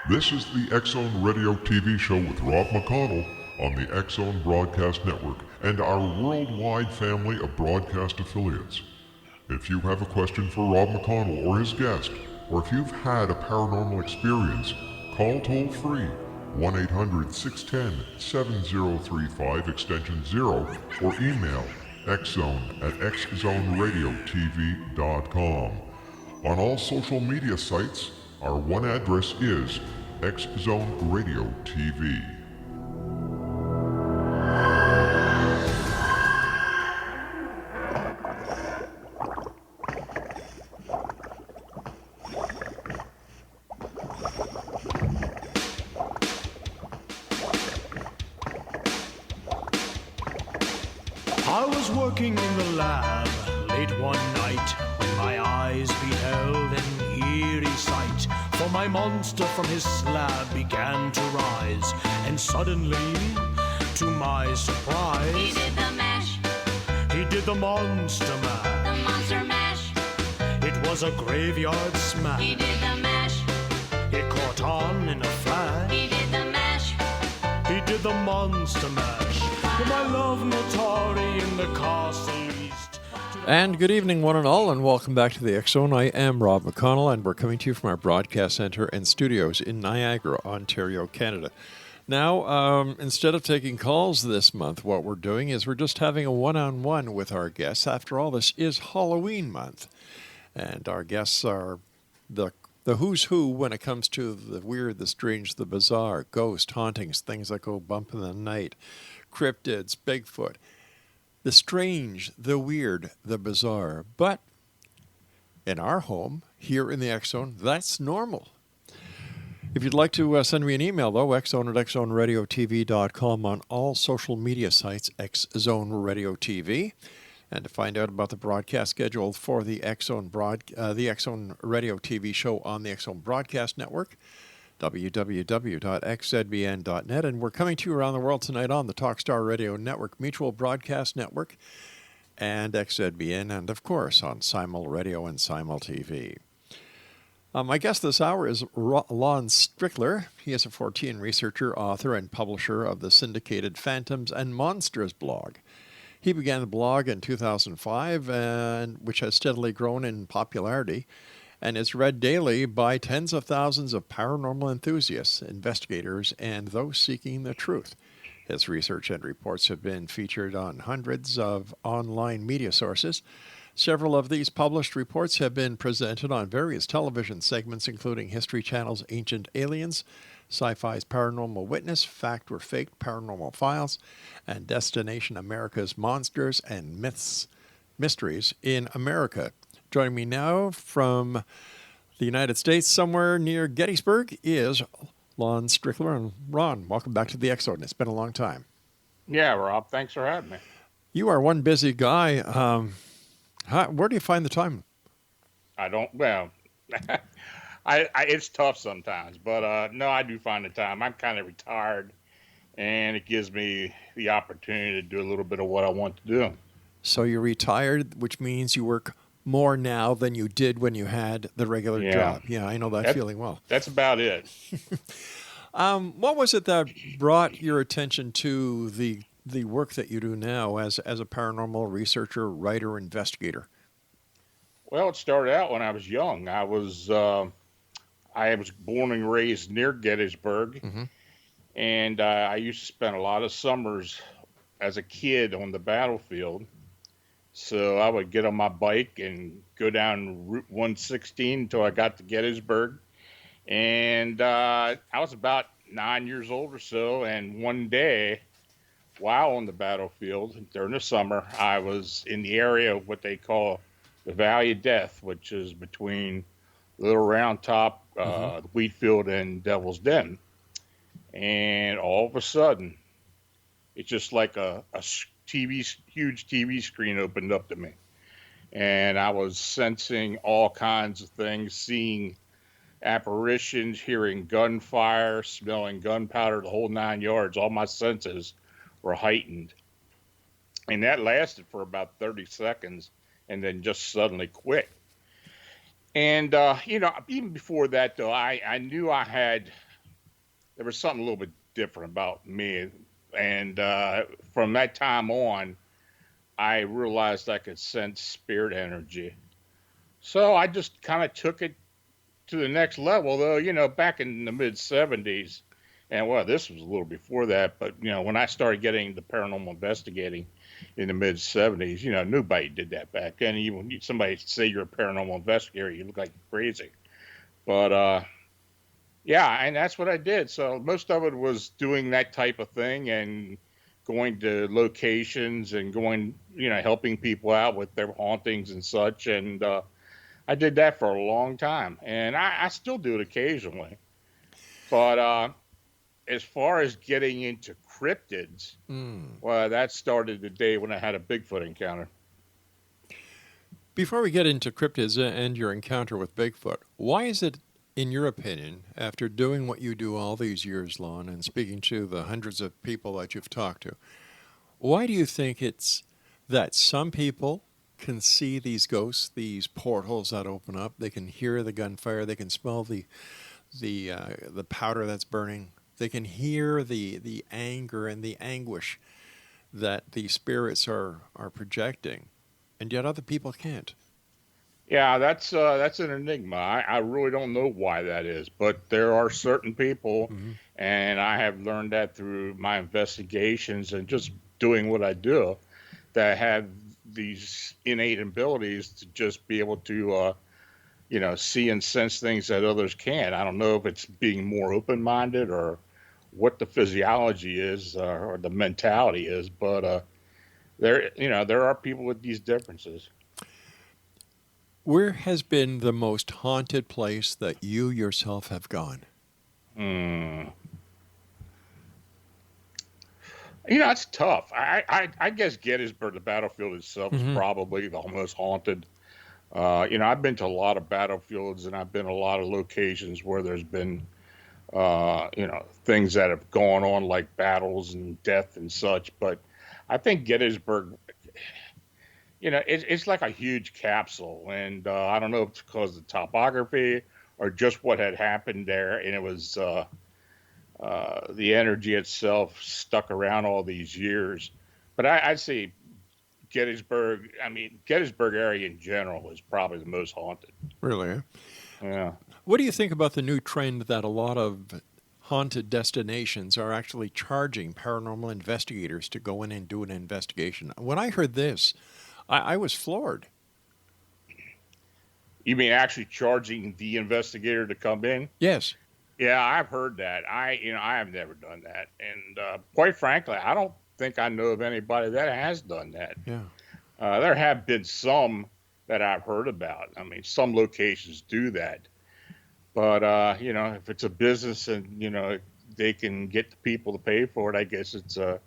This is the X-Zone Radio TV show with Rob McConnell on the X-Zone Broadcast Network and our worldwide family of broadcast affiliates. If you have a question for Rob McConnell or his guest, or if you've had a paranormal experience, call toll-free 1-800-610-7035 extension 0 or email xzone@xzoneradiotv.com. On all social media sites, our one address is X-Zone Radio TV. I was working in the lab late one night when my eyes beheld an eerie sight. For my monster from his slab began to rise, and suddenly, to my surprise, he did the mash. He did the monster mash. The monster mash. It was a graveyard smash. He did the mash. It caught on in a flash. He did the mash. He did the monster mash. With my love Notari in the castle east. And good evening, one and all, and welcome back to the X-Zone. I am Rob McConnell, and we're coming to you from our broadcast center and studios in Niagara, Ontario, Canada. Now, instead of taking calls this month, what we're doing is we're just having a one-on-one with our guests. After all, this is Halloween month, and our guests are the who's who when it comes to the weird, the strange, the bizarre, ghost, hauntings, things that go bump in the night, cryptids, Bigfoot, the strange, the weird, the bizarre. But in our home, here in the X-Zone, that's normal. If you'd like to send me an email, though, xzone@xzoneradiotv.com, on all social media sites, X-Zone Radio TV. And to find out about the broadcast schedule for the X-Zone Radio TV show on the X-Zone Broadcast Network, www.xzbn.net. And we're coming to you around the world tonight on the Talkstar Radio Network, Mutual Broadcast Network, and XZBN, and of course on Simul Radio and Simul TV. My guest this hour is Lon Strickler. He is a Fortean researcher, author, and publisher of the syndicated Phantoms and Monsters blog. He began the blog in 2005, which has steadily grown in popularity, and is read daily by tens of thousands of paranormal enthusiasts, investigators, and those seeking the truth. His research and reports have been featured on hundreds of online media sources. Several of these published reports have been presented on various television segments, including History Channel's Ancient Aliens, Syfy's Paranormal Witness, Fact or Fake Paranormal Files, and Destination America's Monsters and Mysteries in America. Joining me now from the United States, somewhere near Gettysburg, is Lon Strickler. And Ron, welcome back to the X-Zone. It's been a long time. Yeah, Rob, thanks for having me. You are one busy guy. Where do you find the time? It's tough sometimes, but no, I do find the time. I'm kind of retired, and it gives me the opportunity to do a little bit of what I want to do. So you're retired, which means you work more now than you did when you had the regular job. Yeah, I know that feeling well. That's about it. What was it that brought your attention to the work that you do now as a paranormal researcher, writer, investigator? Well, it started out when I was young. I was born and raised near Gettysburg, mm-hmm. and I used to spend a lot of summers as a kid on the battlefield. So I would get on my bike and go down Route 116 until I got to Gettysburg. And I was about 9 years old or so, and one day, while on the battlefield during the summer, I was in the area of what they call the Valley of Death, which is between Little Round Top, mm-hmm. Wheatfield, and Devil's Den. And all of a sudden, it's just like a huge TV screen opened up to me. And I was sensing all kinds of things, seeing apparitions, hearing gunfire, smelling gunpowder, the whole 9 yards. All my senses were heightened. And that lasted for about 30 seconds and then just suddenly quit. And, even before that, though, I knew I had there was something a little bit different about me. And from that time on, I realized I could sense spirit energy. So I just kind of took it to the next level, though, back in the mid 70s. And well, this was a little before that, but when I started getting the paranormal investigating in the mid 70s, nobody did that back then. Even when somebody say you're a paranormal investigator, you look like crazy. But yeah, and that's what I did. So most of it was doing that type of thing and going to locations and going, helping people out with their hauntings and such. And I did that for a long time, and I still do it occasionally. But as far as getting into cryptids, well, that started the day when I had a Bigfoot encounter. Before we get into cryptids and your encounter with Bigfoot, why is it, in your opinion, after doing what you do all these years, Lon, and speaking to the hundreds of people that you've talked to, why do you think it's that some people can see these ghosts, these portals that open up, they can hear the gunfire, they can smell the powder that's burning, they can hear the anger and the anguish that the spirits are projecting, and yet other people can't? Yeah, that's an enigma. I really don't know why that is, but there are certain people, and I have learned that through my investigations and just doing what I do, that have these innate abilities to just be able to, see and sense things that others can't. I don't know if it's being more open-minded or what the physiology is or the mentality is, but there are people with these differences. Where has been the most haunted place that you yourself have gone? It's tough. I guess Gettysburg, the battlefield itself, is probably the most haunted. I've been to a lot of battlefields, and I've been to a lot of locations where there's been, things that have gone on, like battles and death and such. But I think Gettysburg, it's like a huge capsule, and I don't know if it's because of the topography or just what had happened there, and it was the energy itself stuck around all these years. But I'd say Gettysburg, Gettysburg area in general is probably the most haunted. Really? Yeah. What do you think about the new trend that a lot of haunted destinations are actually charging paranormal investigators to go in and do an investigation? When I heard this, I was floored. You mean actually charging the investigator to come in? Yes. Yeah, I've heard that. I have never done that, and quite frankly, I don't think I know of anybody that has done that. Yeah. There have been some that I've heard about. Some locations do that, but if it's a business and they can get the people to pay for it, I guess it's a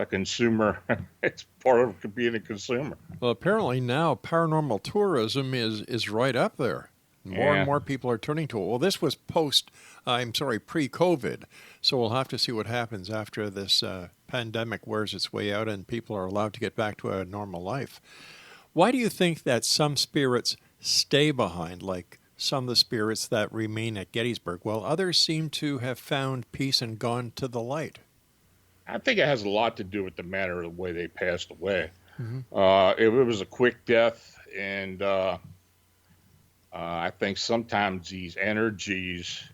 consumer. It's part of being a consumer. Well, apparently now paranormal tourism is right up there. More and more people are turning to it. Well, this was pre-COVID, so we'll have to see what happens after this pandemic wears its way out and people are allowed to get back to a normal life. Why do you think that some spirits stay behind, like some of the spirits that remain at Gettysburg, while others seem to have found peace and gone to the light? I think it has a lot to do with the manner of the way they passed away. If it was a quick death, and I think sometimes these energies,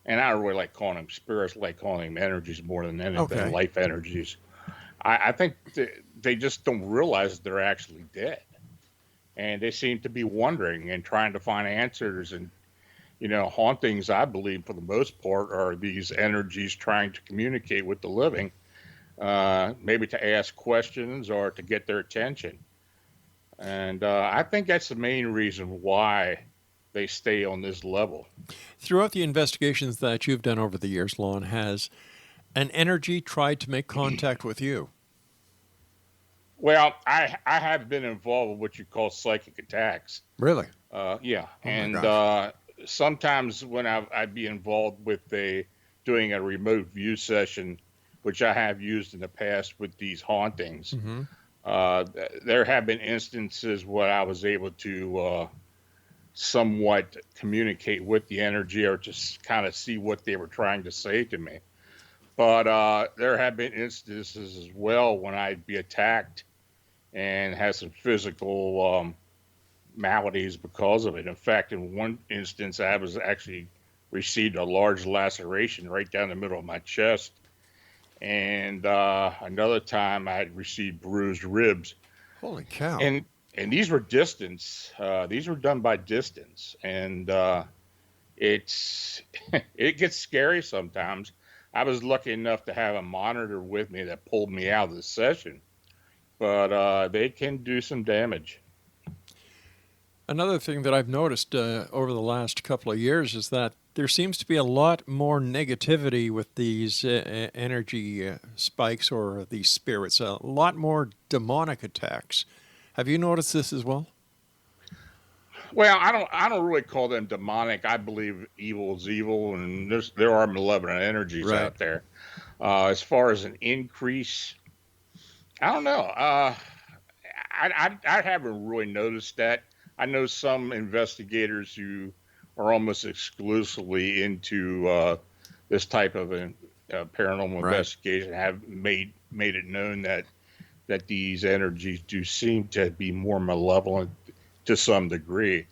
and I don't really like calling them spirits, I like calling them energies more than anything, life energies. I think they just don't realize they're actually dead. And they seem to be wondering and trying to find answers. And, hauntings, I believe, for the most part, are these energies trying to communicate with the living, maybe to ask questions or to get their attention. And I think that's the main reason why they stay on this level. Throughout the investigations that you've done over the years, Lon, has an energy tried to make contact with you? Well, I have been involved with what you call psychic attacks. Really? Yeah. Oh, and sometimes when I'd be involved with doing a remote view session, which I have used in the past with these hauntings, there have been instances where I was able to somewhat communicate with the energy or just kind of see what they were trying to say to me. But there have been instances as well when I'd be attacked and had some physical maladies because of it. In fact, in one instance, I was actually received a large laceration right down the middle of my chest. And another time I had received bruised ribs. Holy cow. And these were distance. These were done by distance. And it gets scary sometimes. I was lucky enough to have a monitor with me that pulled me out of the session. But they can do some damage. Another thing that I've noticed over the last couple of years is that there seems to be a lot more negativity with these energy spikes or these spirits, a lot more demonic attacks. Have you noticed this as well? Well, I don't really call them demonic. I believe evil is evil, and there are malevolent energies Right. out there. As far as an increase, I don't know. I haven't really noticed that. I know some investigators who are almost exclusively into this type of paranormal Right. investigation have made it known that these energies do seem to be more malevolent to some degree.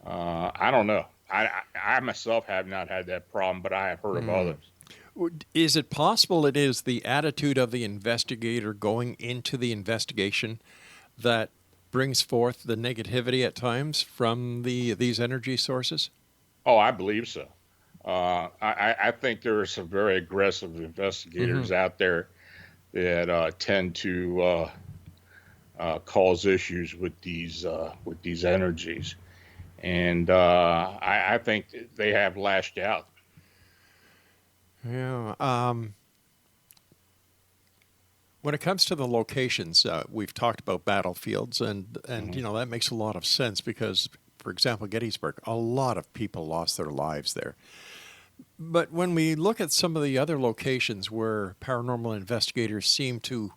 I don't know. I myself have not had that problem, but I have heard of others. Is it possible it is the attitude of the investigator going into the investigation that brings forth the negativity at times from these energy sources? Oh, I believe so. I think there are some very aggressive investigators out there that tend to cause issues with these energies, and I think they have lashed out. Yeah. When it comes to the locations, we've talked about battlefields, and you know that makes a lot of sense because, for example, Gettysburg, a lot of people lost their lives there. But when we look at some of the other locations where paranormal investigators seem to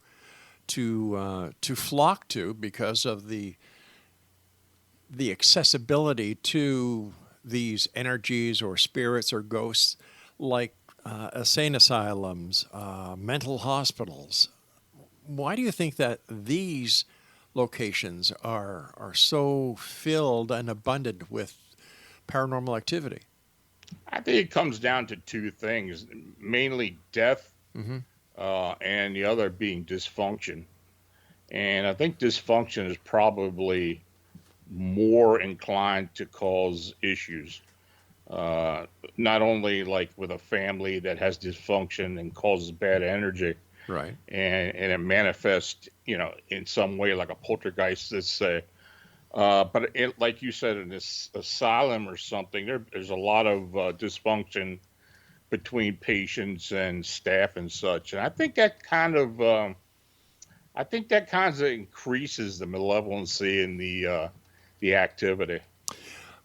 flock to because of the accessibility to these energies or spirits or ghosts, like insane asylums, mental hospitals. Why do you think that these locations are so filled and abundant with paranormal activity? I think it comes down to two things, mainly death, and the other being dysfunction. And I think dysfunction is probably more inclined to cause issues. Not only like with a family that has dysfunction and causes bad energy, Right. and it manifests, in some way like a poltergeist, let's say. But like you said, in this asylum or something, there's a lot of dysfunction between patients and staff and such, and I think that kind of increases the malevolency and the activity.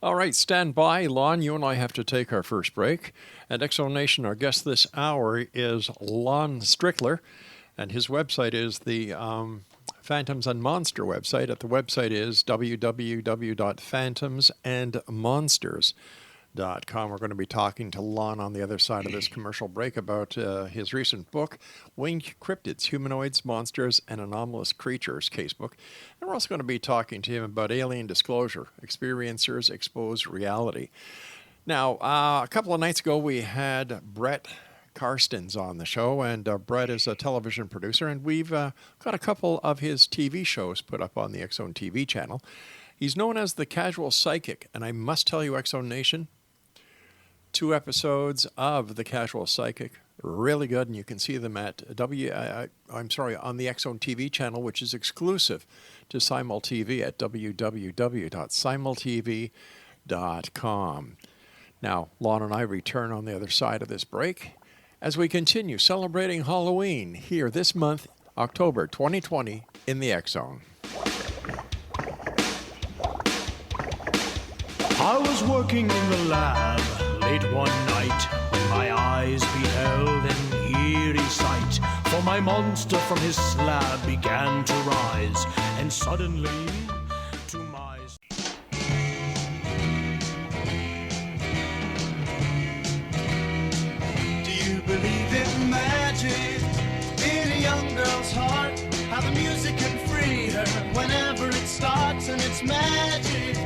All right, stand by. Lon, you and I have to take our first break. At Exonation, our guest this hour is Lon Strickler, and his website is the Phantoms and Monster website. The website is www.phantomsandmonsters.com. We're going to be talking to Lon on the other side of this commercial break about his recent book, Winged Cryptids, Humanoids, Monsters, and Anomalous Creatures casebook. And we're also going to be talking to him about alien disclosure, experiencers expose reality. Now, a couple of nights ago, we had Brett Karstens on the show, and Brett is a television producer, and we've got a couple of his TV shows put up on the X Zone TV channel. He's known as the Casual Psychic, and I must tell you, X Zone Nation, 2 episodes of the Casual Psychic, really good, and you can see them at on the X Zone TV channel, which is exclusive to Simul TV at www.simultv.com. Now, Lon and I return on the other side of this break as we continue celebrating Halloween here this month, October 2020, in the X Zone. I was working in the lab late one night when my eyes beheld an eerie sight. For my monster from his slab began to rise, and suddenly, to my... it's magic.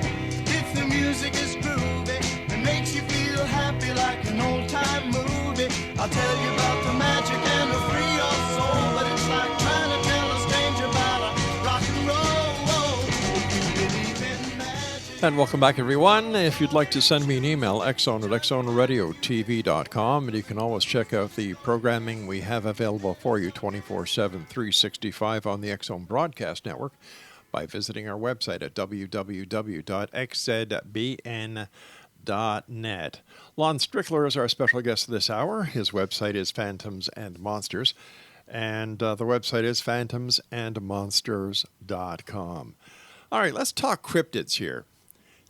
If the music is groovy, it makes you feel happy like an old-time movie. I'll tell you about the magic and it'll free your soul, but it's like trying to tell a stranger about a rock and roll. If you believe in magic. And welcome back, everyone. If you'd like to send me an email, xzone at xzoneradiotv.com, and you can always check out the programming we have available for you 24/7, 365 on the X Zone Broadcast Network by visiting our website at www.xzbn.net. Lon Strickler is our special guest this hour. His website is Phantoms and Monsters, and the website is phantomsandmonsters.com. All right, let's talk cryptids here.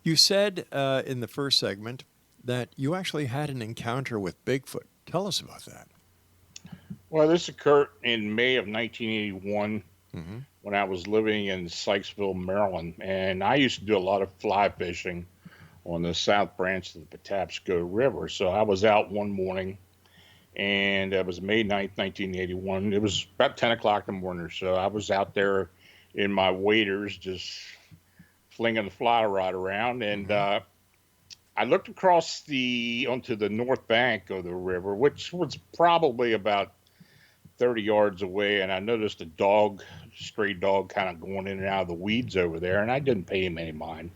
You said in the first segment that you actually had an encounter with Bigfoot. Tell us about that. Well, this occurred in May of 1981 when I was living in Sykesville, Maryland. And I used to do a lot of fly fishing on the south branch of the Patapsco River. So I was out one morning, and it was May 9th, 1981. It was about 10 o'clock in the morning. So I was out there in my waders just flinging the fly rod around, and I looked across onto the north bank of the river, which was probably about 30 yards away, and I noticed a stray dog kind of going in and out of the weeds over there, and I didn't pay him any mind.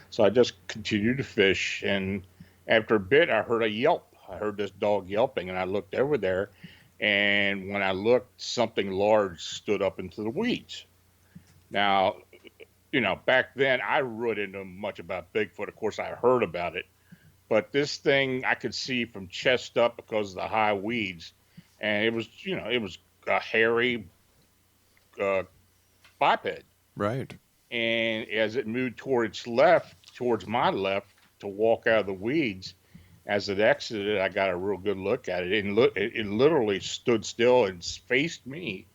So I just continued to fish, and after a bit, I heard a yelp. I heard this dog yelping, and I looked over there, and when I looked, something large stood up into the weeds. Now, back then, I really didn't know much about Bigfoot. Of course, I heard about it. But this thing I could see from chest up because of the high weeds. And it was, it was a hairy biped. Right. And as it moved towards my left, to walk out of the weeds, as it exited, I got a real good look at it. And it literally stood still and faced me.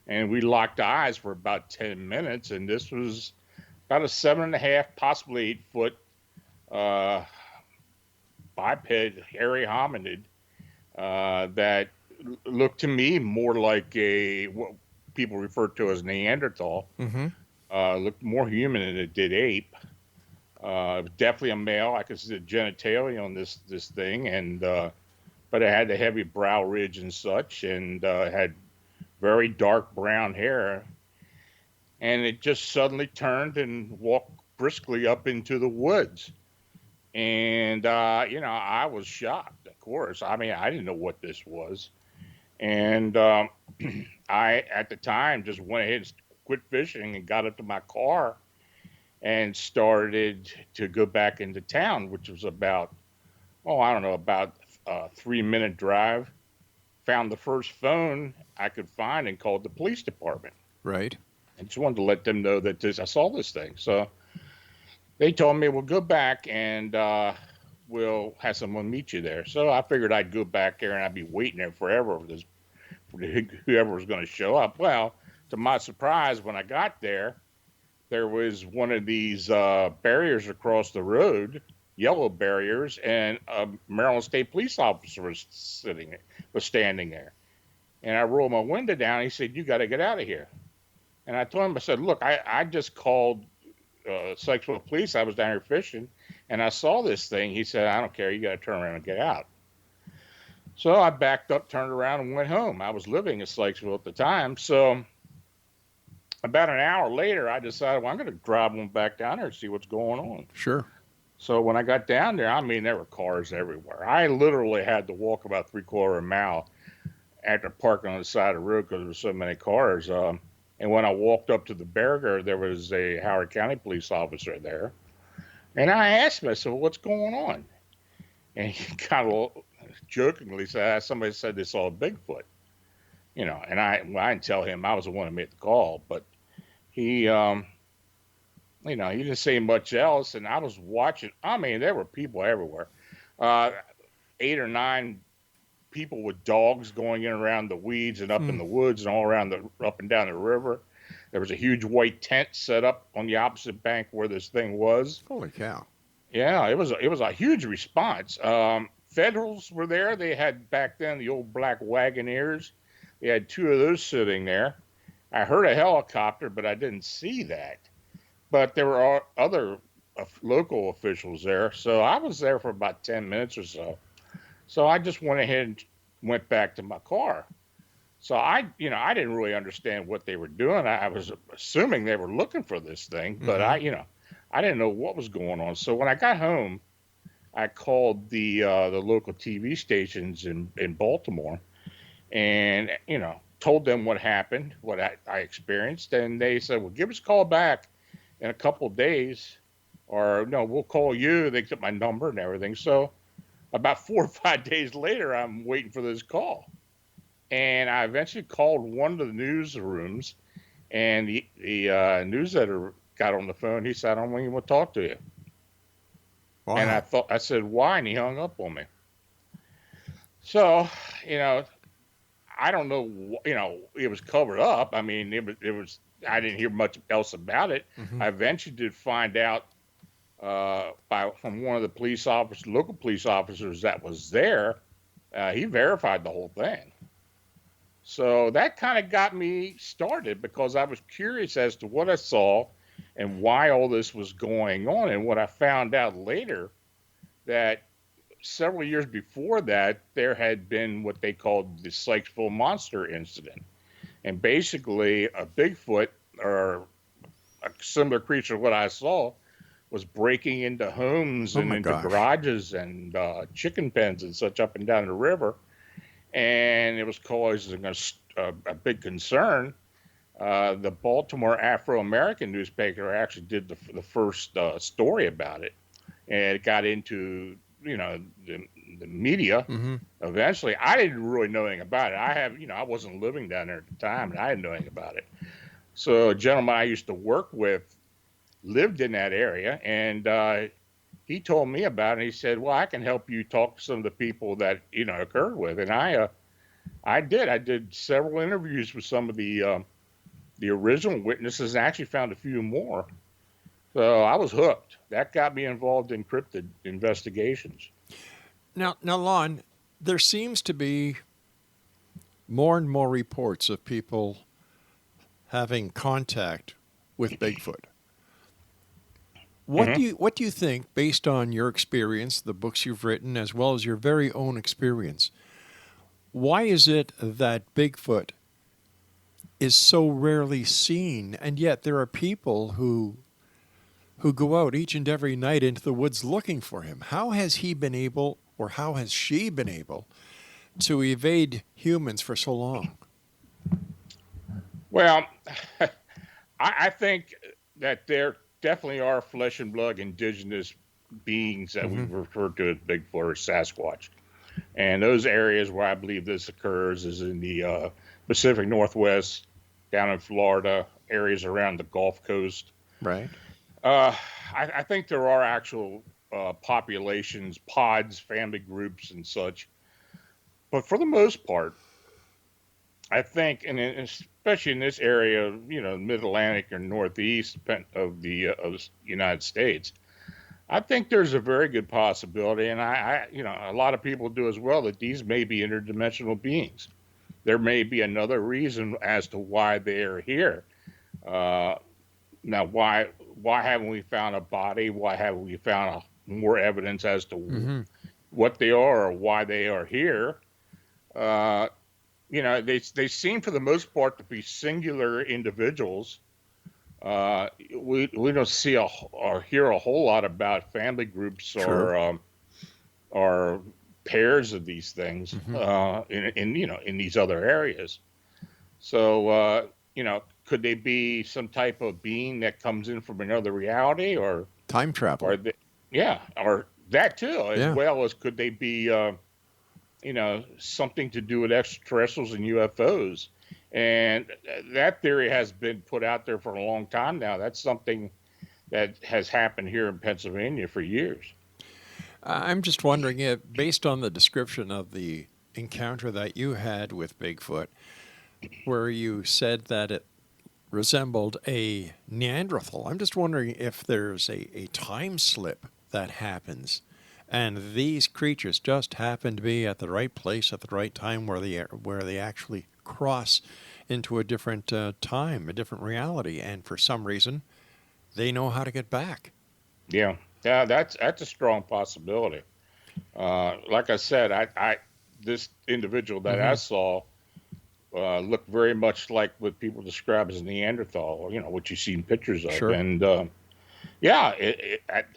And we locked eyes for about 10 minutes. And this was about a 7.5, possibly 8 foot biped, hairy hominid that looked to me more like what people refer to as Neanderthal. Looked more human than it did ape. It was definitely a male. I could see the genitalia on this thing, and but it had the heavy brow ridge and such, and had very dark brown hair. And it just suddenly turned and walked briskly up into the woods. And, I was shocked, of course. I mean, I didn't know what this was. And I, at the time, just went ahead and quit fishing and got up to my car and started to go back into town, which was about a 3-minute drive. Found the first phone I could find and called the police department. Right. I just wanted to let them know that I saw this thing. So they told me, we'll go back and we'll have someone meet you there. So I figured I'd go back there and I'd be waiting there forever for whoever was going to show up. Well, to my surprise, when I got there, there was one of these barriers across the road, yellow barriers, and a Maryland State police officer was standing there. And I rolled my window down. He said, "You got to get out of here." And I told him, I said, "Look, I just called Sykesville Police. I was down here fishing, and I saw this thing." He said, "I don't care. You got to turn around and get out." So I backed up, turned around, and went home. I was living in Sykesville at the time. So about an hour later, I decided, well, I'm going to drive one back down there and see what's going on. Sure. So when I got down there, I mean, there were cars everywhere. I literally had to walk about 3/4 mile after parking on the side of the road because there were so many cars. And when I walked up to the barrier, there was a Howard County police officer there. And I asked him, I said, "Well, what's going on?" And he kind of jokingly said, "Somebody said they saw a Bigfoot." And I didn't tell him I was the one who made the call, but he, he didn't say much else. And I was watching. I mean, there were people everywhere. 8 or 9 people with dogs going in around the weeds and up in the woods and all around up and down the river. There was a huge white tent set up on the opposite bank where this thing was. Holy cow. Yeah, it was a huge response. Federals were there. They had back then the old black Wagoneers. They had 2 of those sitting there. I heard a helicopter, but I didn't see that. but there were other local officials there. So I was there for about 10 minutes or so. So I just went ahead and went back to my car. So I didn't really understand what they were doing. I was assuming they were looking for this thing, but I didn't know what was going on. So when I got home, I called the local TV stations in Baltimore, and told them what happened, what I experienced, and they said, "Well, give us a call back in a couple of days, or no, we'll call you." They took my number and everything. So about 4 or 5 days later, I'm waiting for this call. And I eventually called one of the newsrooms, and the news editor got on the phone. He said, "I don't even want to talk to you." Wow. And I said, "Why?" And he hung up on me. So, I don't know, it was covered up. I mean, it was, I didn't hear much else about it. I eventually did find out from one of the local police officers that was there. He verified the whole thing. So that kind of got me started, because I was curious as to what I saw and why all this was going on. And what I found out later, that several years before that, there had been what they called the Sykesville Monster incident. And basically a Bigfoot, or a similar creature to what I saw, was breaking into homes and into garages and chicken pens and such up and down the river. And it was causing a big concern. The Baltimore Afro-American newspaper actually did the first story about it, and it got into the media. Eventually. I didn't really know anything about it. I wasn't living down there at the time, and I didn't know anything about it. So a gentleman I used to work with lived in that area, and he told me about it. He said, "Well, I can help you talk to some of the people that occurred with." And I did several interviews with some of the original witnesses, and actually found a few more. So I was hooked. That got me involved in cryptid investigations. Now, Lon, there seems to be more and more reports of people having contact with Bigfoot. What do you think, based on your experience, the books you've written, as well as your very own experience, why is it that Bigfoot is so rarely seen, and yet there are people who go out each and every night into the woods looking for him? How has he been able, or how has she been able, to evade humans for so long? Well, I think that there definitely are flesh and blood indigenous beings that we refer to as Bigfoot or Sasquatch. And those areas where I believe this occurs is in the Pacific Northwest, down in Florida, areas around the Gulf Coast. Right. I think there are actual populations, pods, family groups, and such. But for the most part, I think, and especially in this area, Mid-Atlantic or Northeast of the United States, I think there's a very good possibility, and I a lot of people do as well, that these may be interdimensional beings. There may be another reason as to why they are here. Now, why haven't we found a body? Why haven't we found more evidence as to what they are or why they are here? They seem for the most part to be singular individuals. We don't see or hear a whole lot about family groups or pairs of these things in these other areas. So could they be some type of being that comes in from another reality, or time travel? Or or that too, as well as could they be something to do with extraterrestrials and UFOs? And that theory has been put out there for a long time now. That's something that has happened here in Pennsylvania for years. I'm just wondering if, based on the description of the encounter that you had with Bigfoot, where you said that it resembled a Neanderthal, I'm just wondering if there's a time slip that happens, and these creatures just happen to be at the right place at the right time, where they actually cross into a different time, a different reality, and for some reason they know how to get back. Yeah, that's a strong possibility. Like I said, I this individual that I saw looked very much like what people describe as Neanderthal, what you see in pictures of. Sure. And yeah,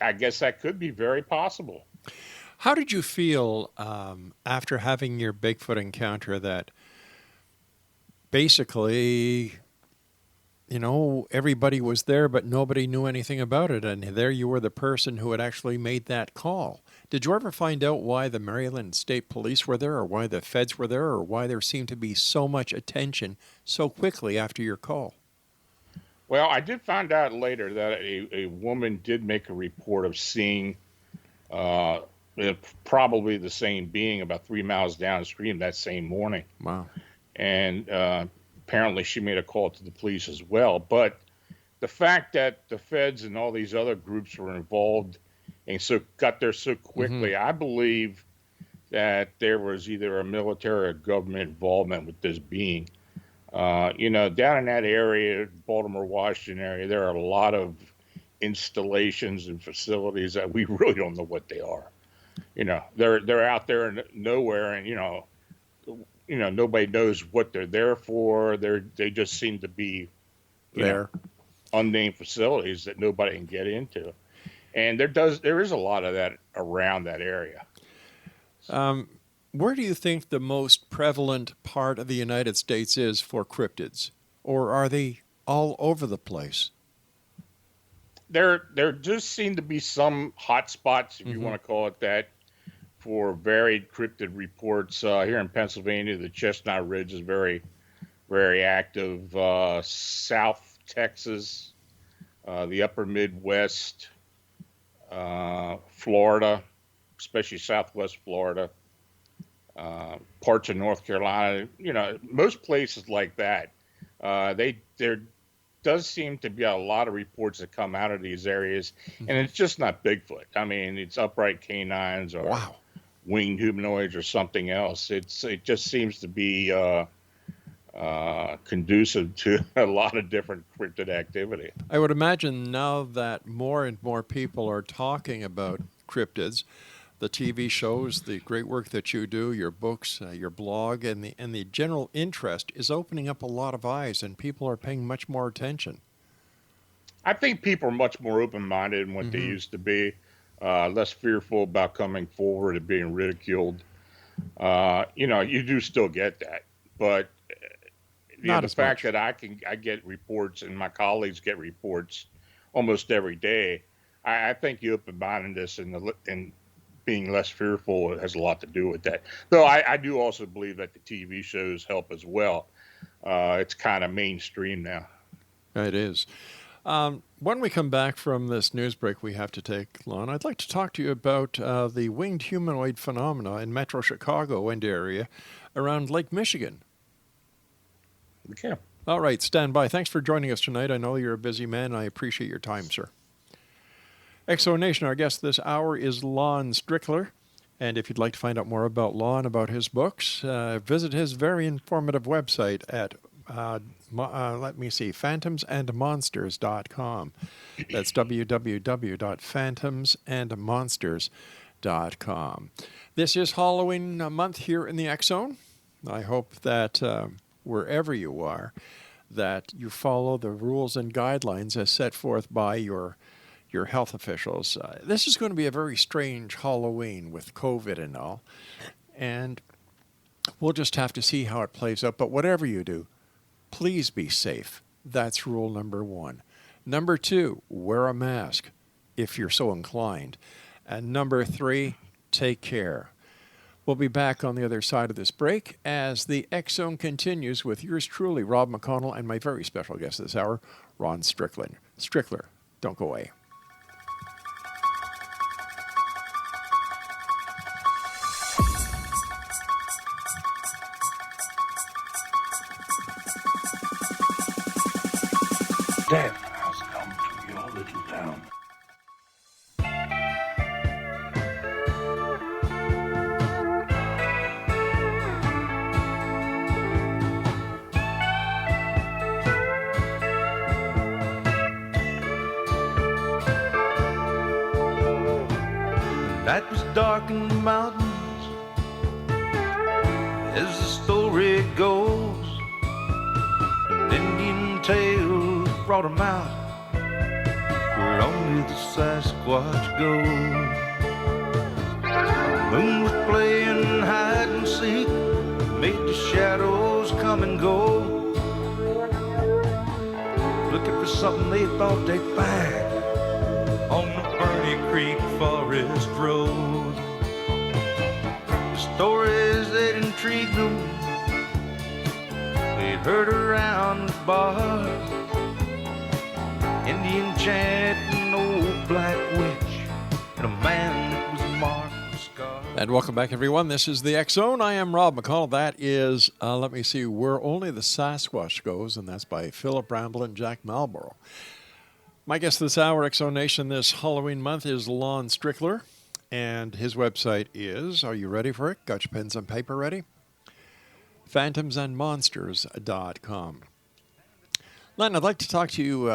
I guess that could be very possible. How did you feel after having your Bigfoot encounter that basically, everybody was there, but nobody knew anything about it, and there you were the person who had actually made that call? Did you ever find out why the Maryland State Police were there, or why the feds were there, or why there seemed to be so much attention so quickly after your call? Well, I did find out later that a woman did make a report of seeing probably the same being about 3 miles downstream that same morning. Wow. And apparently she made a call to the police as well. But the fact that the feds and all these other groups were involved and so got there so quickly, I believe that there was either a military or government involvement with this being. Down in that area, Baltimore, Washington area, there are a lot of installations and facilities that we really don't know what they are. They're out there in nowhere, and nobody knows what they're there for. They just seem to be unnamed facilities that nobody can get into. And there is a lot of that around that area. Where do you think the most prevalent part of the United States is for cryptids? Or are they all over the place? There just seem to be some hot spots, if you want to call it that, for varied cryptid reports. Here in Pennsylvania, the Chestnut Ridge is very, very active. South Texas, the upper Midwest, Florida, especially Southwest Florida, parts of North Carolina, most places like that. There does seem to be a lot of reports that come out of these areas, and it's just not Bigfoot. I mean, it's upright canines or winged humanoids or something else. It just seems to be conducive to a lot of different cryptid activity. I would imagine now that more and more people are talking about cryptids, the TV shows, the great work that you do, your books, your blog, and the general interest is opening up a lot of eyes, and people are paying much more attention. I think people are much more open-minded than what they used to be, less fearful about coming forward and being ridiculed. You do still get that, but the fact that I get reports and my colleagues get reports almost every day, I think the open-mindedness and being less fearful has a lot to do with that. Though I do also believe that the TV shows help as well. It's kind of mainstream now. It is. When we come back from this news break we have to take, Lon, I'd like to talk to you about the winged humanoid phenomena in Metro Chicago and area around Lake Michigan. Okay. All right, stand by. Thanks for joining us tonight. I know you're a busy man. I appreciate your time, sir. Exo Nation, our guest this hour is Lon Strickler. And if you'd like to find out more about Lon, about his books, visit his very informative website at, phantomsandmonsters.com. That's www.phantomsandmonsters.com. This is Halloween month here in the X Zone. I hope that wherever you are, that you follow the rules and guidelines as set forth by your health officials. This is going to be a very strange Halloween with COVID and all, and we'll just have to see how it plays out. But whatever you do, please be safe. That's rule number 1. Number 2, wear a mask if you're so inclined. And number 3, take care. We'll be back on the other side of this break as the X Zone continues with yours truly, Rob McConnell, and my very special guest this hour, Lon Strickler. Strickler, don't go away. Death has come to your little town. Night was dark in the mountains, as the story goes. An Indian tale brought 'em out where only the Sasquatch goes. The moon was playing hide and seek, made the shadows come and go, looking for something they thought they'd find on the Bernie Creek Forest Road. The stories that intrigued them, they'd heard around the bars, Indian chant, an old black witch, and a man that was marked with scars. And welcome back, everyone. This is the X Zone. I am Rob McConnell. That is, let me see, Where Only the Sasquatch Goes, and that's by Philip Bramble and Jack Malborough. My guest this hour, X Zone Nation, this Halloween month is Lon Strickler, and his website is, are you ready for it? Got your pens and paper ready? phantomsandmonsters.com. Len, I'd like to talk to you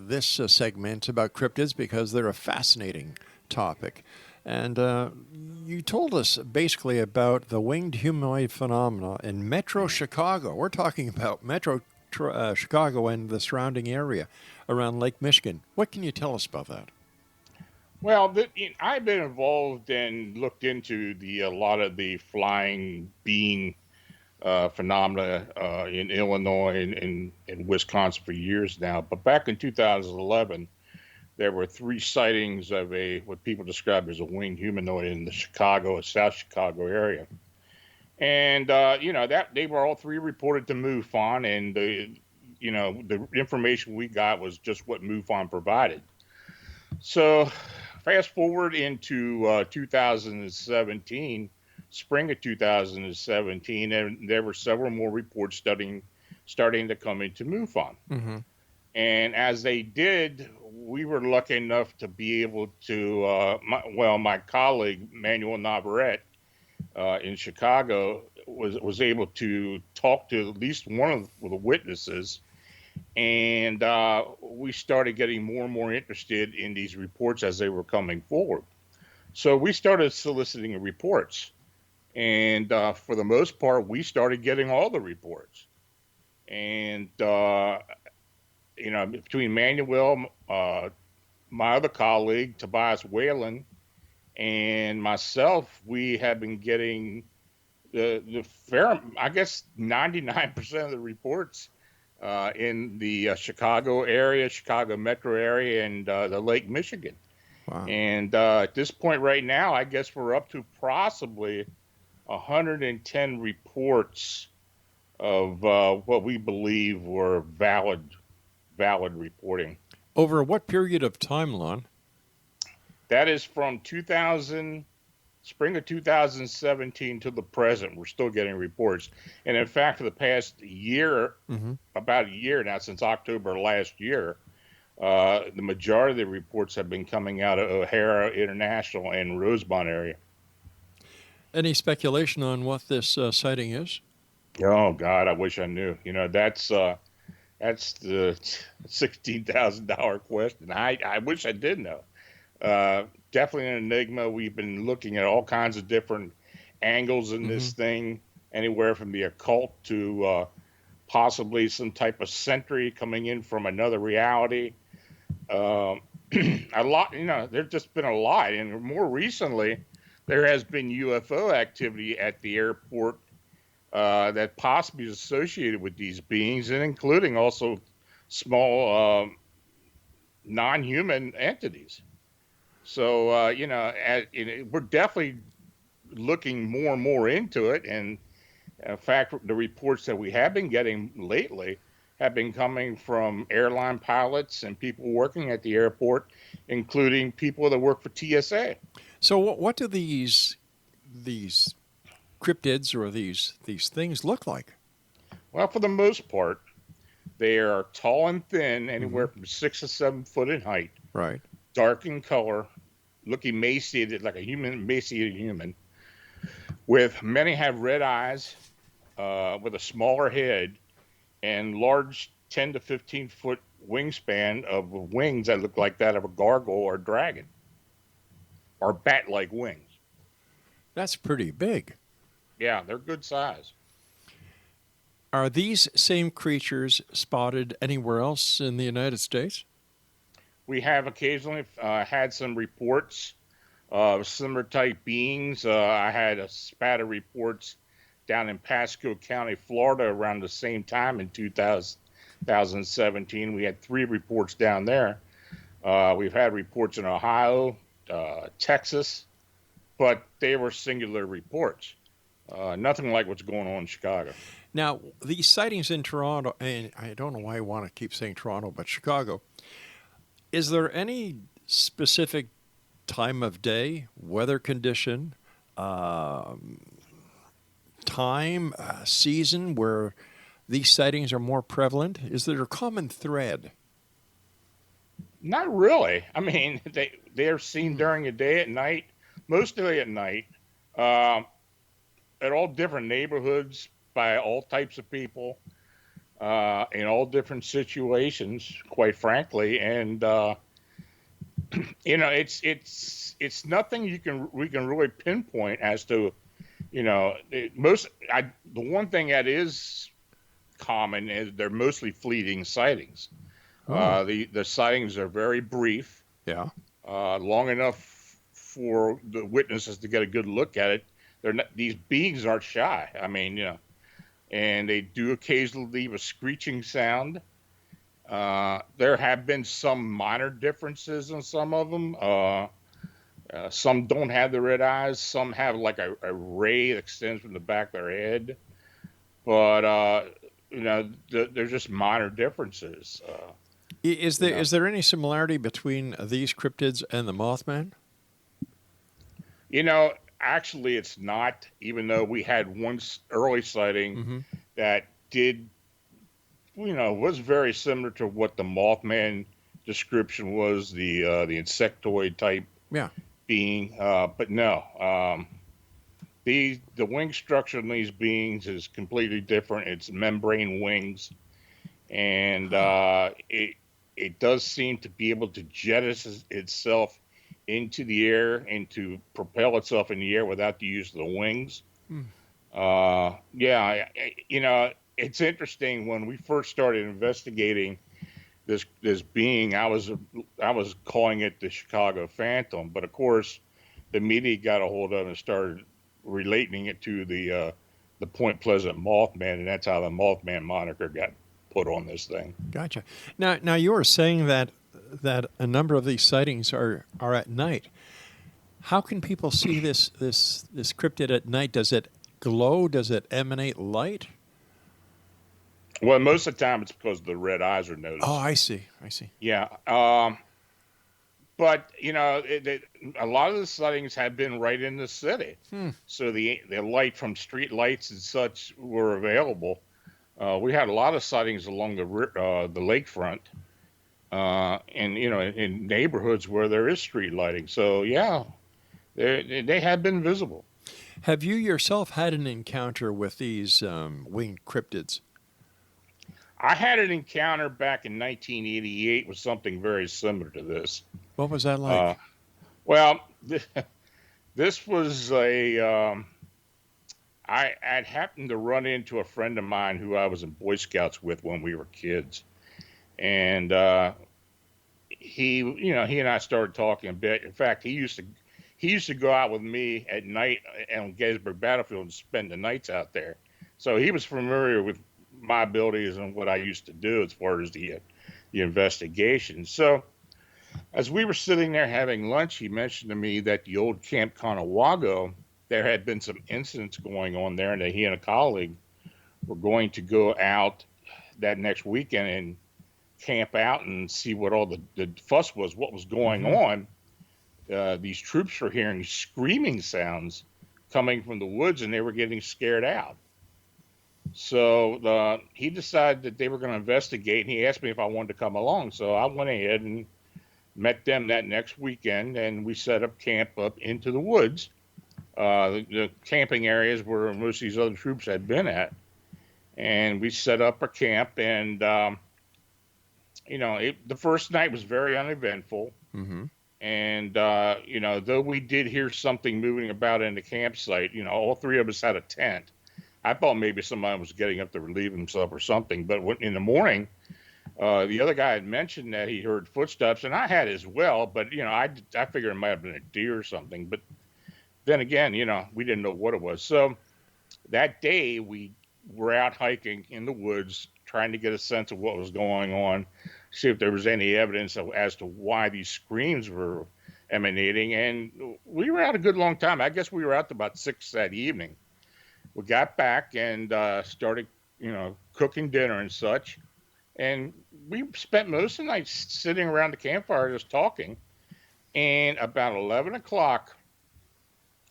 this segment about cryptids because they're a fascinating topic. And you told us basically about the winged humanoid phenomena in Metro Chicago. We're talking about Metro Chicago and the surrounding area around Lake Michigan. What can you tell us about that? Well, I've been involved and looked into a lot of the flying being phenomena in Illinois and Wisconsin for years now. But back in 2011, there were 3 sightings of what people describe as a winged humanoid in the South Chicago area. And, that they were all 3 reported to MUFON, and the information we got was just what MUFON provided. So fast forward into 2017, spring of 2017, and there were several more reports starting to come into MUFON. Mm-hmm. And as they did, we were lucky enough to be able to, my colleague, Manuel Navarrete, in Chicago, was able to talk to at least one of the witnesses. And we started getting more and more interested in these reports as they were coming forward. So we started soliciting reports. And for the most part, we started getting all the reports. And, between Manuel, my other colleague, Tobias Whalen, and myself, we have been getting the fair, I guess, 99% of the reports in the Chicago area, Chicago metro area, and the Lake Michigan. Wow. And at this point right now, I guess we're up to possibly 110 reports of what we believe were valid reporting. Over what period of time, Lon? That is from spring of 2017 to the present. We're still getting reports. And in fact, for the past year, about a year now, since October last year, the majority of the reports have been coming out of O'Hara International and Rosemont area. Any speculation on what this sighting is? Oh, God, I wish I knew. That's the $16,000 question. I wish I did know. Definitely an enigma. We've been looking at all kinds of different angles in this thing, anywhere from the occult to possibly some type of sentry coming in from another reality. A lot, there's just been a lot. And more recently, there has been UFO activity at the airport that possibly is associated with these beings, and including also small non-human entities. So, we're definitely looking more and more into it. And in fact, the reports that we have been getting lately have been coming from airline pilots and people working at the airport, including people that work for TSA. So what do these cryptids or these things look like? Well, for the most part, they are tall and thin, anywhere from 6 to 7 foot in height. Right. Dark in color, looking emaciated, like a emaciated human. Many have red eyes, with a smaller head, and large 10 to 15 foot wingspan of wings that look like that of a gargoyle or a dragon, are bat-like wings. That's pretty big. Yeah, they're good size. Are these same creatures spotted anywhere else in the United States? We have occasionally had some reports of similar type beings. I had a spat of reports down in Pasco County, Florida, around the same time in 2017. We had 3 reports down there. We've had reports in Ohio, Texas, but they were singular reports. Nothing like what's going on in Chicago. Now, these sightings in Toronto, and I don't know why I want to keep saying Toronto, but Chicago, is there any specific time of day, weather condition, time, season where these sightings are more prevalent? Is there a common thread? Not really. I mean, they're seen during the day, at night, mostly at night, at all different neighborhoods by all types of people, in all different situations, quite frankly. And you know, it's nothing we can really pinpoint as to, you know, the one thing that is common is they're mostly fleeting sightings. Oh. The sightings are very brief. Yeah. Long enough for the witnesses to get a good look at it. These beings aren't shy. I mean, you know, and they do occasionally leave a screeching sound. There have been some minor differences in some of them. Some don't have the red eyes. Some have like a ray that extends from the back of their head. But, you know, there's just minor differences. Is there any similarity between these cryptids and the Mothman? You know, actually, it's not, even though we had one early sighting that did, you know, was very similar to what the Mothman description was, the insectoid type being. But no, the wing structure in these beings is completely different. It's membrane wings, and it does seem to be able to jettison itself into the air and to propel itself in the air without the use of the wings. Yeah, you know, it's interesting. When we first started investigating this being, I was calling it the Chicago Phantom, but of course the media got a hold of it and started relating it to the Point Pleasant Mothman, and that's how the Mothman moniker got put on this thing. Gotcha. Now you were saying that a number of these sightings are at night. How can people see this cryptid at night? Does it glow? Does it emanate light? Well, most of the time it's because the red eyes are noticed. Oh, I see. Yeah. But, you know, a lot of the sightings have been right in the city. So the light from street lights and such were available. We had a lot of sightings along the lakefront, and, you know, in neighborhoods where there is street lighting. So, yeah, they have been visible. Have you yourself had an encounter with these winged cryptids? I had an encounter back in 1988 with something very similar to this. What was that like? Well, this was I had happened to run into a friend of mine who I was in Boy Scouts with when we were kids. And he and I started talking a bit. In fact, he used to go out with me at night on Gettysburg Battlefield and spend the nights out there. So he was familiar with my abilities and what I used to do as far as the investigation. So as we were sitting there having lunch, he mentioned to me that the old Camp Conawago, there had been some incidents going on there, and that he and a colleague were going to go out that next weekend and camp out and see what all the fuss was, what was going on. These troops were hearing screaming sounds coming from the woods, and they were getting scared out. So he decided that they were going to investigate, and he asked me if I wanted to come along. So I went ahead and met them that next weekend, and we set up camp up into the woods, the camping areas where most of these other troops had been at. And we set up a camp, and, you know, the first night was very uneventful. And, though we did hear something moving about in the campsite, all three of us had a tent. I thought maybe somebody was getting up to relieve himself or something. But in the morning, the other guy had mentioned that he heard footsteps, and I had as well. But, I figured it might have been a deer or something. But then again, we didn't know what it was. So that day we were out hiking in the woods, trying to get a sense of what was going on, see if there was any evidence as to why these screams were emanating. And we were out a good long time. I guess we were out to about 6 that evening. We got back and started, cooking dinner and such. And we spent most of the night sitting around the campfire just talking. And about 11 o'clock,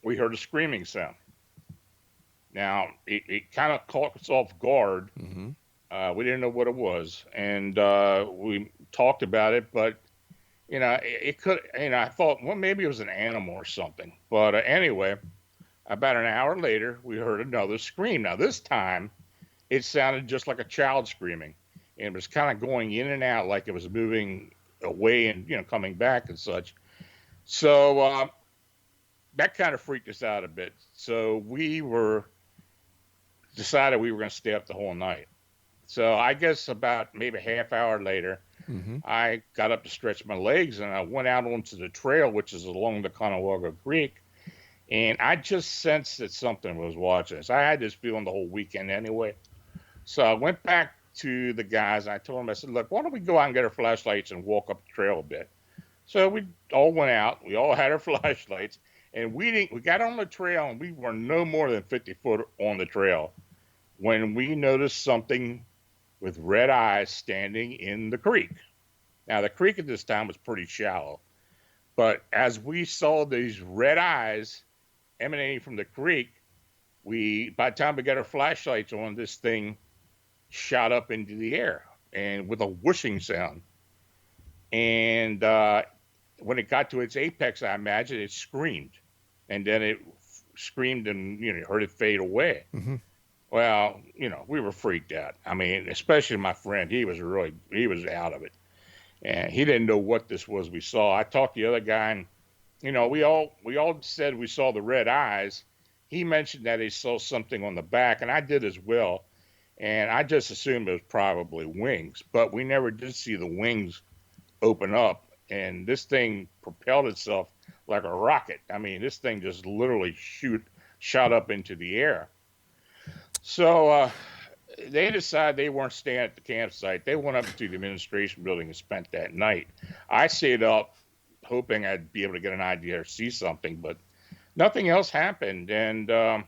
we heard a screaming sound. Now, it kind of caught us off guard. Mm-hmm. We didn't know what it was. And we talked about it, but, it could, I thought, well, maybe it was an animal or something. But anyway, about an hour later, we heard another scream. Now, this time, it sounded just like a child screaming. And it was kind of going in and out like it was moving away and, coming back and such. So that kind of freaked us out a bit. So we decided we were going to stay up the whole night. So I guess about maybe a half hour later, Mm-hmm. I got up to stretch my legs, and I went out onto the trail, which is along the Conewago Creek, and I just sensed that something was watching us. I had this feeling the whole weekend anyway. So I went back to the guys, and I told them, I said, look, why don't we go out and get our flashlights and walk up the trail a bit? So we all went out. We all had our flashlights, and we got on the trail, and we were no more than 50 foot on the trail when we noticed something with red eyes standing in the creek. Now, the creek at this time was pretty shallow, but as we saw these red eyes emanating from the creek, by the time we got our flashlights on, this thing shot up into the air and with a whooshing sound. And when it got to its apex, I imagine it screamed, and then it screamed and heard it fade away. Mm-hmm. Well, we were freaked out. I mean, especially my friend, he was out of it. And he didn't know what this was we saw. I talked to the other guy, and, we all said we saw the red eyes. He mentioned that he saw something on the back, and I did as well. And I just assumed it was probably wings, but we never did see the wings open up. And this thing propelled itself like a rocket. I mean, this thing just literally shot up into the air. So they decided they weren't staying at the campsite. They went up to the administration building and spent that night. I stayed up hoping I'd be able to get an idea or see something, but nothing else happened. And, I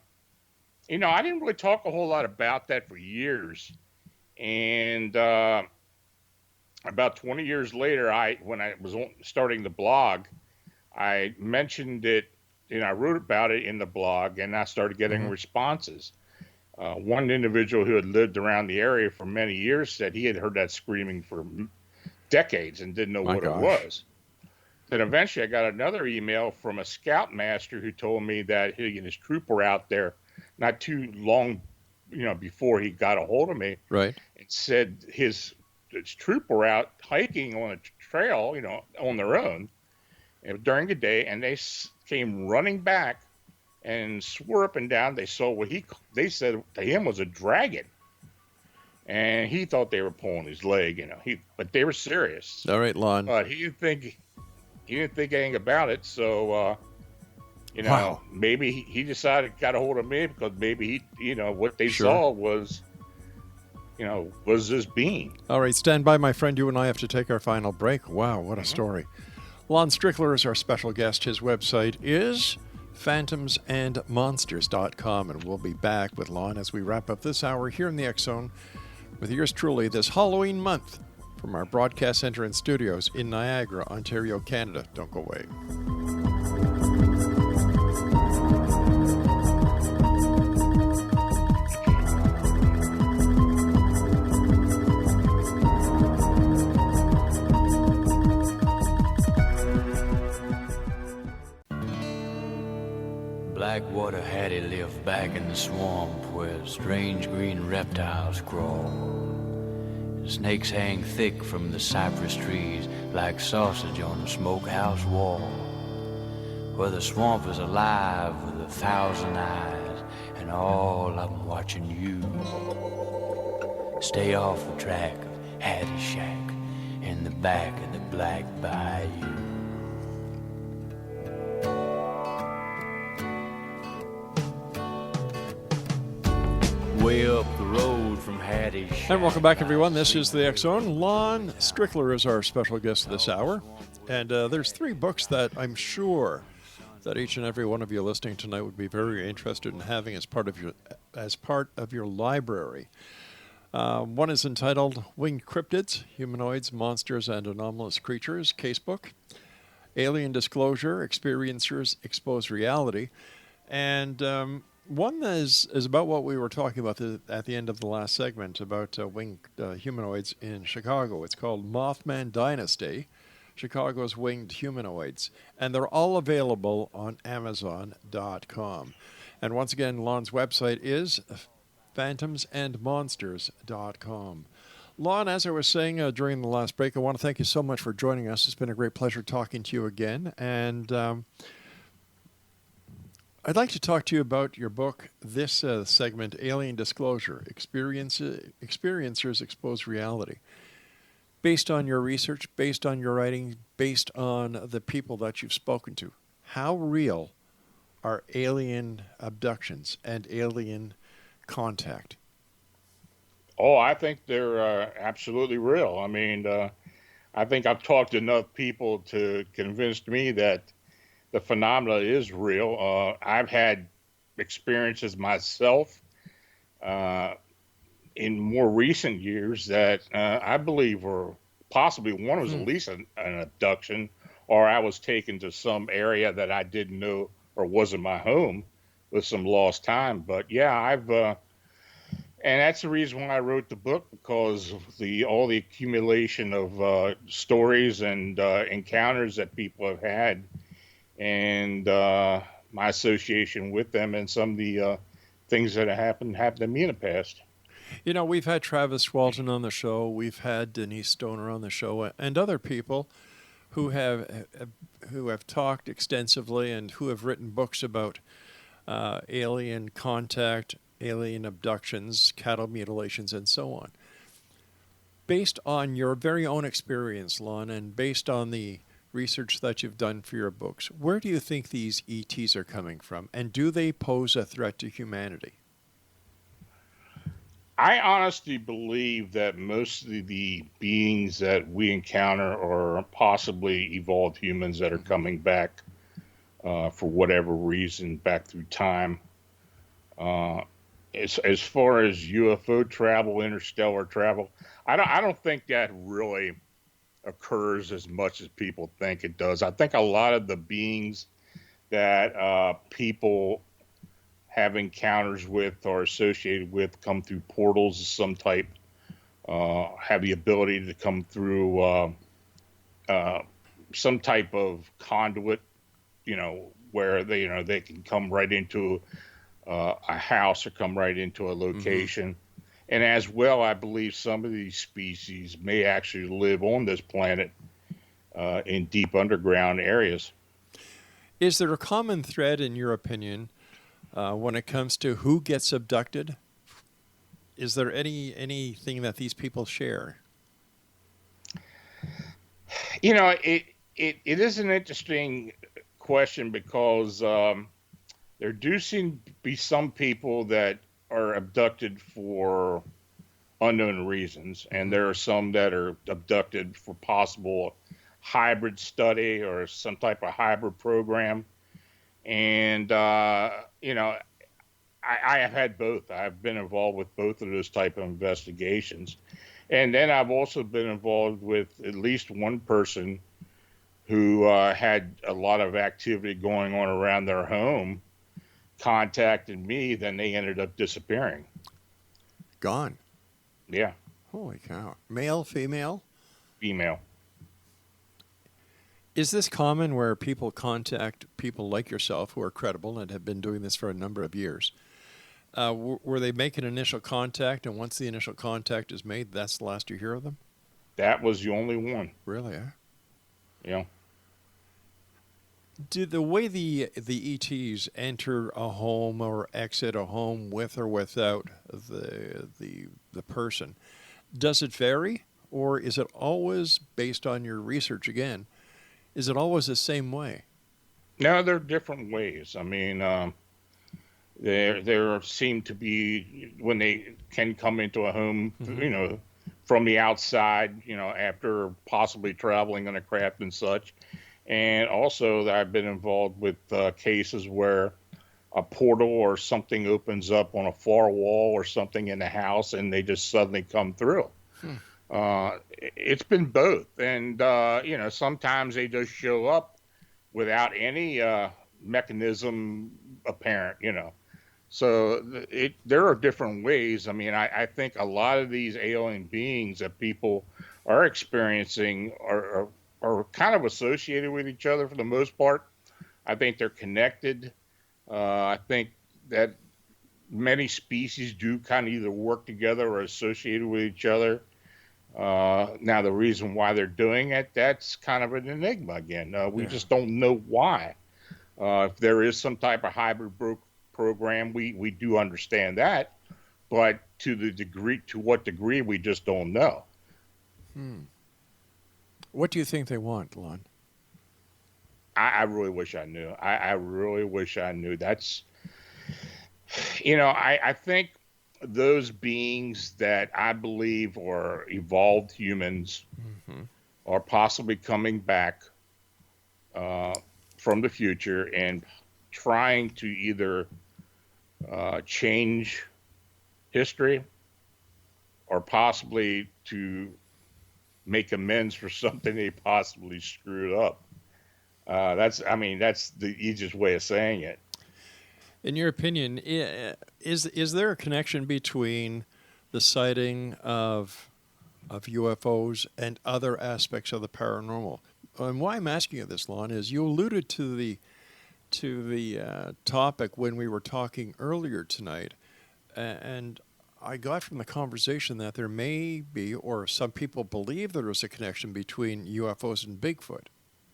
didn't really talk a whole lot about that for years. And about 20 years later, when I was starting the blog, I mentioned it, and I wrote about it in the blog, and I started getting responses. One individual who had lived around the area for many years said he had heard that screaming for decades and didn't know what it was. Then eventually I got another email from a scoutmaster who told me that he and his troop were out there not too long, before he got a hold of me. Right. And said his troop were out hiking on a trail, on their own during the day, and they came running back and swore up and down. They saw what they said to him was a dragon, and he thought they were pulling his leg, but they were serious. All right, Lon. But he didn't think anything about it. So, Wow. maybe he decided, got a hold of me because maybe what they saw was this being. All right, stand by, my friend. You and I have to take our final break. Wow, what a story. Lon Strickler is our special guest. His website is phantomsandmonsters.com, and we'll be back with Lon as we wrap up this hour here in the X Zone with yours truly this Halloween month from our broadcast center and studios in Niagara, Ontario, Canada. Don't go away. Blackwater Hattie lived back in the swamp where strange green reptiles crawl. Snakes hang thick from the cypress trees like sausage on a smokehouse wall. Where the swamp is alive with 1,000 eyes, and all of them watching you. Stay off the track of Hattie Shack in the back of the Black Bayou. Way up the road from Hattie Shack. And welcome back, everyone. This is the X-Zone. Lon Strickler is our special guest this hour. And there's 3 books that I'm sure that each and every one of you listening tonight would be very interested in having as part of your library. One is entitled Winged Cryptids, Humanoids, Monsters, and Anomalous Creatures, Casebook. Alien Disclosure, Experiencers Expose Reality. And one that is about what we were talking about at the end of the last segment about winged humanoids in Chicago. It's called Mothman Dynasty, Chicago's Winged Humanoids. And they're all available on Amazon.com. And once again, Lon's website is phantomsandmonsters.com. Lon, as I was saying during the last break, I want to thank you so much for joining us. It's been a great pleasure talking to you again. And I'd like to talk to you about your book, this segment, Alien Disclosure, Experiencers Expose Reality. Based on your research, based on your writing, based on the people that you've spoken to, how real are alien abductions and alien contact? Oh, I think they're absolutely real. I mean, I think I've talked to enough people to convince me that the phenomena is real. I've had experiences myself in more recent years that I believe were possibly, one was at least an abduction, or I was taken to some area that I didn't know or wasn't my home with some lost time. But yeah, and that's the reason why I wrote the book, because of all the accumulation of stories and encounters that people have had, and my association with them, and some of the things that happened to me in the past. You know, we've had Travis Walton on the show, we've had Denise Stoner on the show, and other people who have talked extensively and who have written books about alien contact, alien abductions, cattle mutilations, and so on. Based on your very own experience, Lon, and based on the research that you've done for your books, where do you think these ETs are coming from, and do they pose a threat to humanity? I honestly believe that most of the beings that we encounter are possibly evolved humans that are coming back for whatever reason, back through time. As far as UFO travel, interstellar travel, I don't think that really occurs as much as people think it does. I think a lot of the beings that people have encounters with or associated with come through portals of some type, have the ability to come through some type of conduit, where they can come right into a house or come right into a location. Mm-hmm. And as well, I believe some of these species may actually live on this planet in deep underground areas. Is there a common thread, in your opinion, when it comes to who gets abducted? Is there anything that these people share? It is an interesting question, because there do seem to be some people that are abducted for unknown reasons, and there are some that are abducted for possible hybrid study or some type of hybrid program. And I have had both. I've been involved with both of those type of investigations. And then I've also been involved with at least one person who had a lot of activity going on around their home, contacted me, then they ended up disappearing. Gone. Yeah. Holy cow. Male, female? Female. Is this common where people contact people like yourself who are credible and have been doing this for a number of years? Were they making initial contact, and once the initial contact is made, that's the last you hear of them? That was the only one. Really, eh? Yeah. Do the way the ETs enter a home or exit a home with or without the person, does it vary, or is it always based on your research again? Is it always the same way? No, there are different ways. I mean, there seem to be when they can come into a home, from the outside, after possibly traveling on a craft and such. And also, I've been involved with cases where a portal or something opens up on a far wall or something in the house, and they just suddenly come through. It's been both, and sometimes they just show up without any mechanism apparent. So there are different ways. I mean, I think a lot of these alien beings that people are experiencing are kind of associated with each other for the most part. I think they're connected. I think that many species do kind of either work together or associated with each other. Now, the reason why they're doing it, that's kind of an enigma again. We just don't know why. If there is some type of hybrid program, we do understand that. But to what degree, we just don't know. What do you think they want, Lon? I really wish I knew. I really wish I knew. That's, I think those beings that I believe are evolved humans are possibly coming back from the future and trying to either change history or possibly to make amends for something they possibly screwed up. That's the easiest way of saying it. In your opinion, is there a connection between the sighting of UFOs and other aspects of the paranormal? And why I'm asking you this, Lon, is you alluded to the topic when we were talking earlier tonight, and I got from the conversation that there may be, or some people believe there is a connection between UFOs and Bigfoot.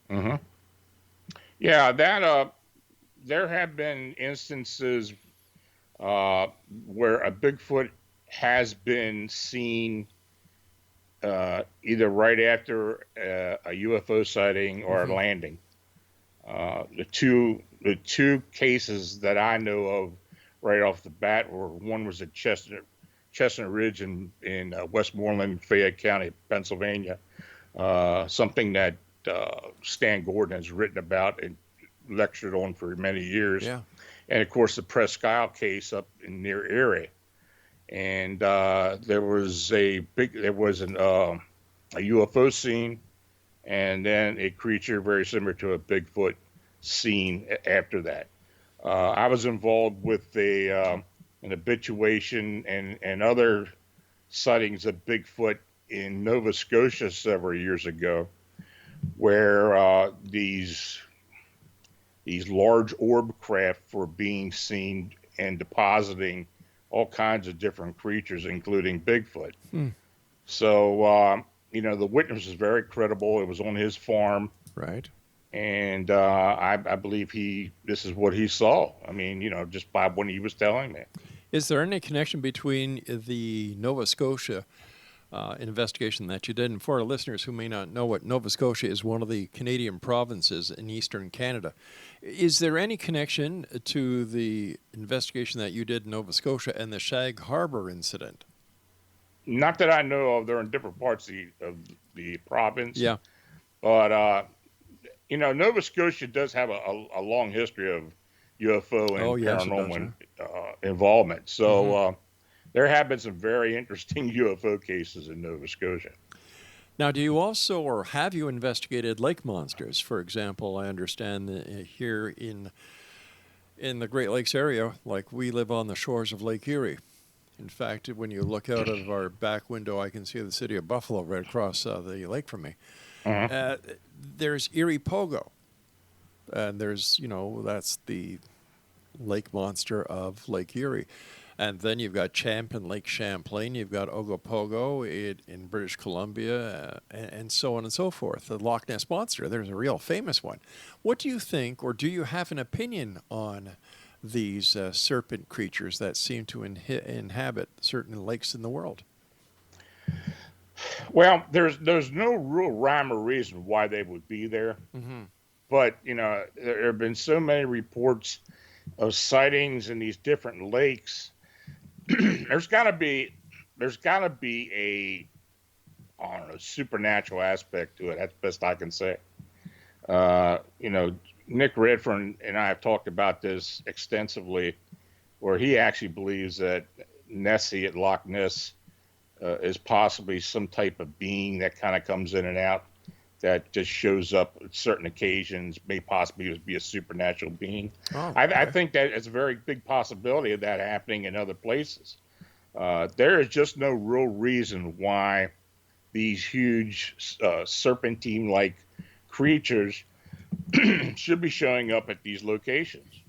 Mm-hmm. Yeah, that there have been instances where a Bigfoot has been seen either right after a UFO sighting or a landing. The two cases that I know of right off the bat were, one was at Chestnut Ridge in Westmoreland, Fayette County, Pennsylvania. Something that Stan Gordon has written about and lectured on for many years. Yeah. And of course the Presque Isle case up in near Erie. And there was a UFO scene, and then a creature very similar to a Bigfoot scene after that. I was involved with an habituation and other sightings of Bigfoot in Nova Scotia several years ago, where these large orb craft were being seen and depositing all kinds of different creatures, including Bigfoot. So, the witness was very credible. It was on his farm. Right. And I believe this is what he saw. I mean, just by what he was telling me. Is there any connection between the Nova Scotia investigation that you did? And for our listeners who may not know what Nova Scotia is, one of the Canadian provinces in eastern Canada. Is there any connection to the investigation that you did in Nova Scotia and the Shag Harbor incident? Not that I know of. They're in different parts of the province. Yeah. But, Nova Scotia does have a long history of UFO and paranormal involvement. So there have been some very interesting UFO cases in Nova Scotia. Now, do you also, or have you investigated lake monsters? For example, I understand that here in the Great Lakes area, like we live on the shores of Lake Erie. In fact, when you look out of our back window, I can see the city of Buffalo right across the lake from me. There's Erie Pogo. And there's, that's the lake monster of Lake Erie. And then you've got Champ in Lake Champlain. You've got Ogopogo in British Columbia, and so on and so forth. The Loch Ness Monster, there's a real famous one. What do you think, or do you have an opinion on these serpent creatures that seem to inhabit certain lakes in the world? Well, there's no real rhyme or reason why they would be there. Mm-hmm. But, there have been so many reports of sightings in these different lakes. There's got to be a, I don't know, supernatural aspect to it. That's the best I can say. Nick Redfern and I have talked about this extensively, where he actually believes that Nessie at Loch Ness is possibly some type of being that kind of comes in and out, that just shows up at certain occasions, may possibly be a supernatural being. Oh, okay. I think that it's a very big possibility of that happening in other places. There is just no real reason why these huge serpentine-like creatures should be showing up at these locations.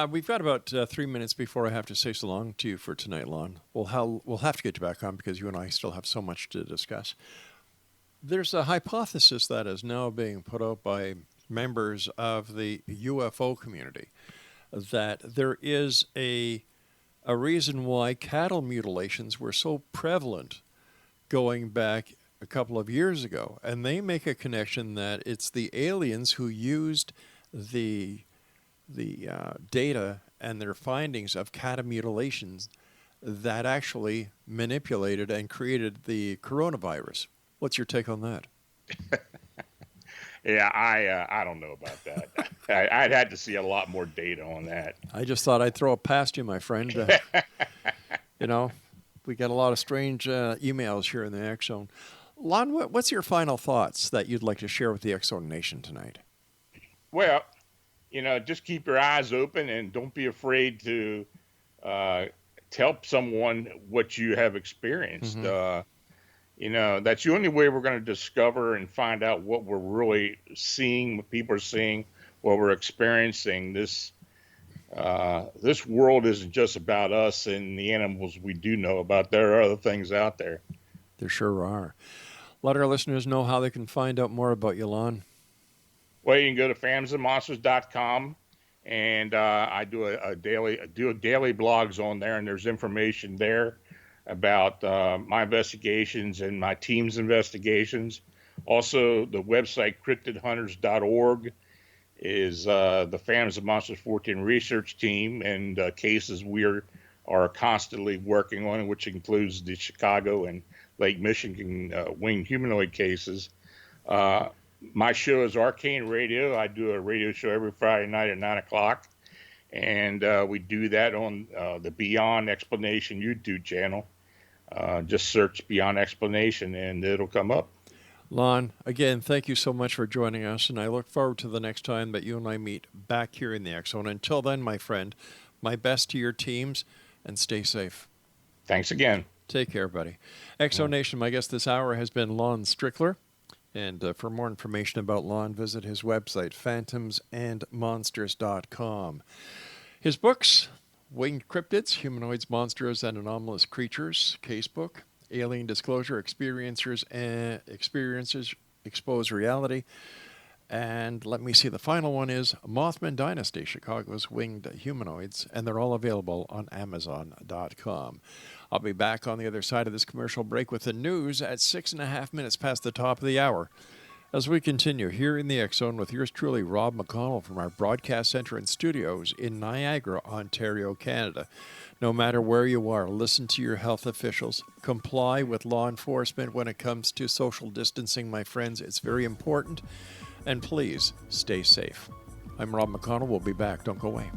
We've got about 3 minutes before I have to say so long to you for tonight, Lon. We'll have to get you back on because you and I still have so much to discuss. There's a hypothesis that is now being put out by members of the UFO community that there is a reason why cattle mutilations were so prevalent going back a couple of years ago. And they make a connection that it's the aliens who used the data and their findings of cattle mutilations that actually manipulated and created the coronavirus. What's your take on that? Yeah, I don't know about that. I'd had to see a lot more data on that. I just thought I'd throw it past you, my friend. We got a lot of strange emails here in the X Zone. Lon, what's your final thoughts that you'd like to share with the X Zone Nation tonight? Well, just keep your eyes open and don't be afraid to tell someone what you have experienced. Mm-hmm. That's the only way we're going to discover and find out what we're really seeing, what people are seeing, what we're experiencing. This world isn't just about us and the animals we do know about. There are other things out there. There sure are. Let our listeners know how they can find out more about you, Lon. Well, you can go to phantomsandmonsters.com, and I do daily blogs on there, and there's information there about my investigations and my team's investigations. Also, the website cryptidhunters.org is the Phantoms and Monsters Fortean research team and cases we are constantly working on, which includes the Chicago and Lake Michigan winged humanoid cases. My show is Arcane Radio. I do a radio show every Friday night at 9 o'clock, and we do that on the Beyond Explanation YouTube channel. Just search Beyond Explanation, and it'll come up. Lon, again, thank you so much for joining us, and I look forward to the next time that you and I meet back here in the X Zone. Until then, my friend, my best to your teams, and stay safe. Thanks again. Take care, buddy. X Zone Nation, my guest this hour has been Lon Strickler. And for more information about Lon, visit his website, phantomsandmonsters.com. His books, Winged Cryptids, Humanoids, Monsters, and Anomalous Creatures, Casebook, Alien Disclosure, Experiencers Expose Reality. And let me see, the final one is Mothman Dynasty, Chicago's Winged Humanoids, and they're all available on Amazon.com. I'll be back on the other side of this commercial break with the news at 6.5 minutes past the top of the hour as we continue here in the X Zone with yours truly, Rob McConnell, from our broadcast center and studios in Niagara, Ontario, Canada. No matter where you are, listen to your health officials. Comply with law enforcement when it comes to social distancing, my friends. It's very important. And please, stay safe. I'm Rob McConnell. We'll be back. Don't go away.